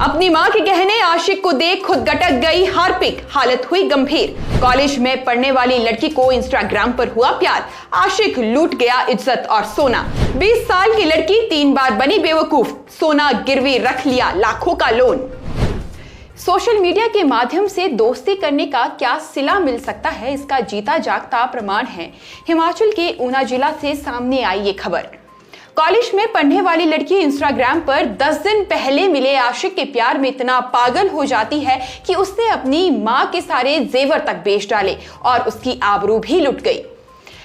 अपनी मां के गहने आशिक को देख खुद गटक गई हार्पिक, हालत हुई गंभीर। कॉलेज में पढ़ने वाली लड़की को इंस्टाग्राम पर हुआ प्यार, आशिक लूट गया इज्जत और सोना। 20 साल की लड़की 3 बार बनी बेवकूफ, सोना गिरवी रख लिया लाखों का लोन। सोशल मीडिया के माध्यम से दोस्ती करने का क्या सिला मिल सकता है, इसका जीता जागता प्रमाण है हिमाचल के ऊना जिला से सामने आई ये खबर। कॉलेज में पढ़ने वाली लड़की इंस्टाग्राम पर 10 दिन पहले मिले आशिक के प्यार में इतना पागल हो जाती है कि उसने अपनी मां के सारे जेवर तक बेच डाले और उसकी आबरू भी लुट गई।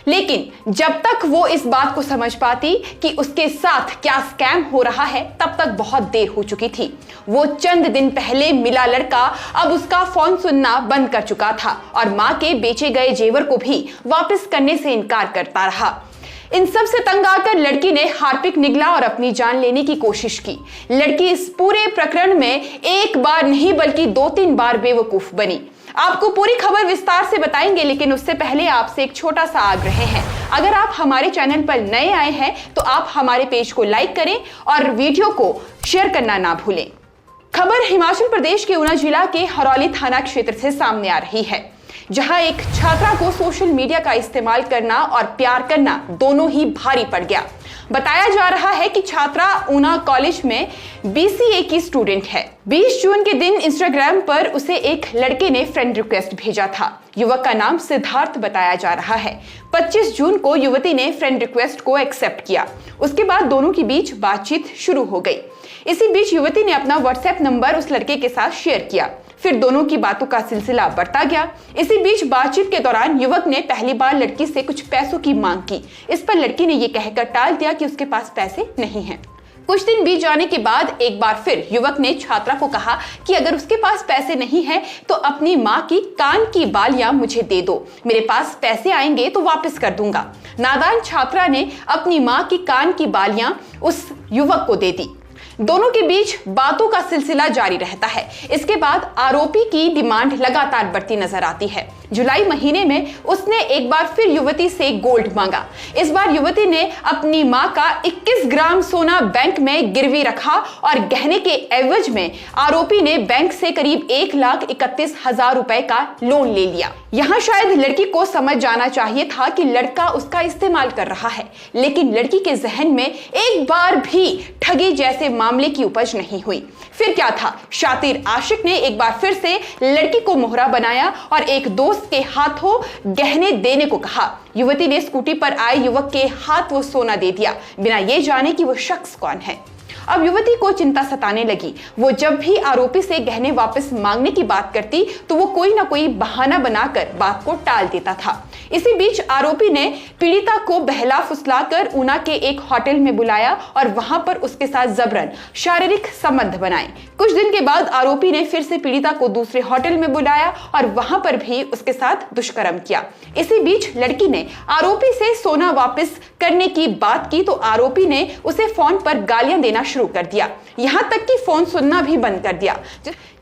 लेकिन जब तक वो इस बात को समझ पाती कि उसके साथ क्या स्कैम हो रहा है, तब तक बहुत देर हो चुकी थी। वो चंद दिन पहले मिला लड़का अब उसका फोन सुनना बंद कर चुका था और मां के बेचे गए जेवर को भी वापस करने से इनकार करता रहा। इन सब से तंग आकर लड़की ने हार्पिक निगला और अपनी जान लेने की कोशिश की। लड़की इस पूरे प्रकरण में एक बार नहीं बल्कि 2-3 बार बेवकूफ बनी। आपको पूरी खबर विस्तार से बताएंगे, लेकिन उससे पहले आपसे एक छोटा सा आग्रह है। अगर आप हमारे चैनल पर नए आए हैं तो आप हमारे पेज को लाइक करें और वीडियो को शेयर करना ना भूलें। खबर हिमाचल प्रदेश के ऊना जिला के हरौली थाना क्षेत्र से सामने आ रही है, जहां एक छात्रा को सोशल मीडिया का इस्तेमाल करना और प्यार करना दोनों ही भारी पड़ गया। बताया जा रहा है कि छात्रा ऊना कॉलेज में BCA की स्टूडेंट है। 20 जून के दिन इंस्टाग्राम पर उसे एक लड़के ने फ्रेंड रिक्वेस्ट भेजा था। युवक का नाम सिद्धार्थ बताया जा रहा है। 25 जून को युवती ने फ्रेंड रिक्वेस्ट को एक्सेप्ट किया। उसके बाद दोनों के बीच बातचीत शुरू हो गई। इसी बीच युवती ने अपना व्हाट्सएप नंबर उस लड़के के साथ शेयर किया। फिर दोनों की बातों का सिलसिला बढ़ता गया। इसी बीच बातचीत के दौरान युवक ने पहली बार लड़की से कुछ पैसों की मांग की। इस पर लड़की ने यह कहकर टाल दिया कि उसके पास पैसे नहीं हैं। कुछ दिन बीत जाने के बाद एक बार फिर युवक ने छात्रा को कहा कि अगर उसके पास पैसे नहीं हैं तो अपनी मां की कान की बालियां मुझे दे दो, मेरे पास पैसे आएंगे तो वापस कर दूंगा। नादान छात्रा ने अपनी मां की कान की बालियां उस युवक को दे दी। दोनों के बीच बातों का सिलसिला जारी रहता है। इसके बाद आरोपी की डिमांड लगातार बढ़ती नजर आती है। जुलाई महीने में उसने एक बार फिर युवती से गोल्ड मांगा। इस बार युवती ने अपनी मां का 21 ग्राम सोना बैंक में गिरवी रखा और गहने के एवज में आरोपी ने बैंक से करीब 1,31,000 रुपए का लोन ले लिया। यहाँ शायद लड़की को समझ जाना चाहिए था कि लड़का उसका इस्तेमाल कर रहा है, लेकिन लड़की के जहन में एक बार भी ठगी जैसे मामले की उपज नहीं हुई। फिर क्या था, शातिर आशिक ने एक बार फिर से लड़की को मोहरा बनाया और एक दोस्त के हाथों गहने देने को कहा। युवती ने स्कूटी पर आए युवक के हाथ वो सोना दे दिया, बिना ये जाने कि वो शख्स कौन है। अब युवती को चिंता सताने लगी। वो जब भी आरोपी से गहने वापस मांगने की बात करती तो वो कोई ना कोई बहाना बनाकर बात को टाल देता था। इसी बीच आरोपी ने पीड़िता को बहला फुसलाकर ऊना के एक होटल में बुलाया और वहां पर उसके साथ जबरन शारीरिक संबंध बनाए। कुछ दिन के बाद आरोपी ने फिर से पीड़िता को दूसरे होटल में बुलाया और वहां पर भी उसके साथ दुष्कर्म किया। इसी बीच लड़की ने आरोपी से सोना वापस करने की बात की तो आरोपी ने उसे फोन पर गालियां देना शुरू कर दिया, यहां तक कि फोन सुनना भी बंद कर दिया।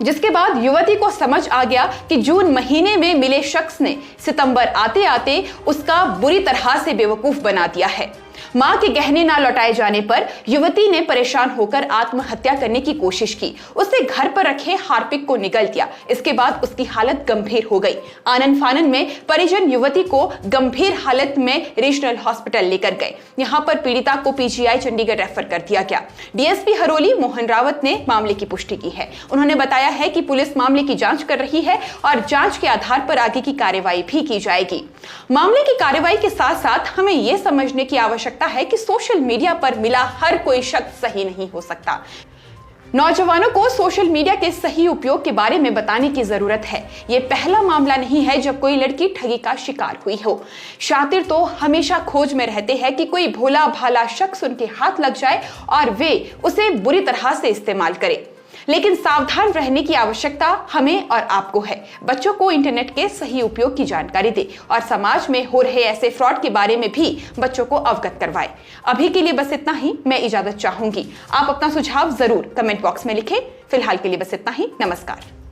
जिसके बाद युवती को समझ आ गया कि जून महीने में मिले शख्स ने सितंबर आते आते उसका बुरी तरह से बेवकूफ बना दिया है। मां के गहने ना लौटाए जाने पर युवती ने परेशान होकर आत्महत्या करने की कोशिश की। उसने घर पर रखे हार्पिक को निगल दिया। इसके बाद उसकी हालत गंभीर हो गई। आनन फानन में परिजन युवती को गंभीर हालत में रीजनल हॉस्पिटल लेकर गए। यहां पर पीड़िता को PGI चंडीगढ़ रेफर कर दिया गया। DSP हरोली मोहन रावत ने मामले की पुष्टि की है। उन्होंने बताया है कि पुलिस मामले की जांच कर रही है और जांच के आधार पर आगे की कार्रवाई भी की जाएगी। मामले की कार्रवाई के साथ साथ हमें यह समझने की आवश्यकता है कि सोशल मीडिया पर मिला हर कोई शख्स सही नहीं हो सकता। नौजवानों को सोशल मीडिया के सही उपयोग के बारे में बताने की जरूरत है। यह पहला मामला नहीं है जब कोई लड़की ठगी का शिकार हुई हो। शातिर तो हमेशा खोज में रहते हैं कि कोई भोला भाला शख्स उनके हाथ लग जाए और वे उसे बुरी तरह से इस्तेमाल करें। लेकिन सावधान रहने की आवश्यकता हमें और आपको है। बच्चों को इंटरनेट के सही उपयोग की जानकारी दे और समाज में हो रहे ऐसे फ्रॉड के बारे में भी बच्चों को अवगत करवाए। अभी के लिए बस इतना ही, मैं इजाजत चाहूंगी। आप अपना सुझाव जरूर कमेंट बॉक्स में लिखें। फिलहाल के लिए बस इतना ही, नमस्कार।